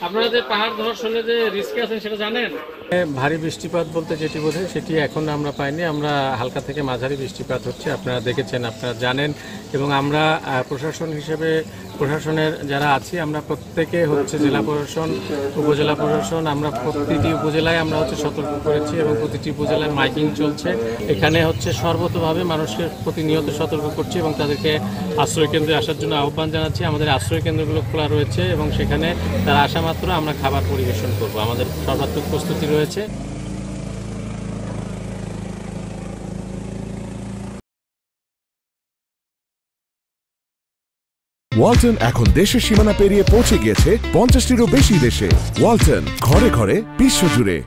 আপনারা যে পাহাড় ধর্ষণে যে রিস্কে আছেন সেটা জানেন? ভারী বৃষ্টিপাত বলতে যেটি বোঝায় সেটি এখন আমরা পাইনি। আমরা হালকা থেকে মাঝারি বৃষ্টিপাত হচ্ছে, আপনারা দেখেছেন, আপনারা জানেন। এবং আমরা প্রশাসন হিসেবে প্রশাসনের যারা আছি আমরা প্রত্যেকে হচ্ছে জেলা প্রশাসন, উপজেলা প্রশাসন, আমরা প্রতিটি উপজেলায় আমরা হচ্ছে সতর্ক করেছি এবং প্রতিটি উপজেলায় মাইকিং চলছে। এখানে হচ্ছে সর্বতভাবে মানুষকে প্রতিনিয়ত সতর্ক করছি এবং তাদেরকে আশ্রয় কেন্দ্রে আসার জন্য আহ্বান জানাচ্ছি। আমাদের আশ্রয় কেন্দ্রগুলো খোলা রয়েছে এবং সেখানে তারা আসা মাত্র আমরা খাবার পরিবেশন করব। আমাদের সর্বাত্মক প্রস্তুতি রয়েছে। ওয়ালটন এখন দেশের সীমানা পেরিয়ে পৌঁছে গিয়েছে 50টিরও বেশি দেশে। ওয়ালটন, ঘরে ঘরে বিশ্বজুড়ে।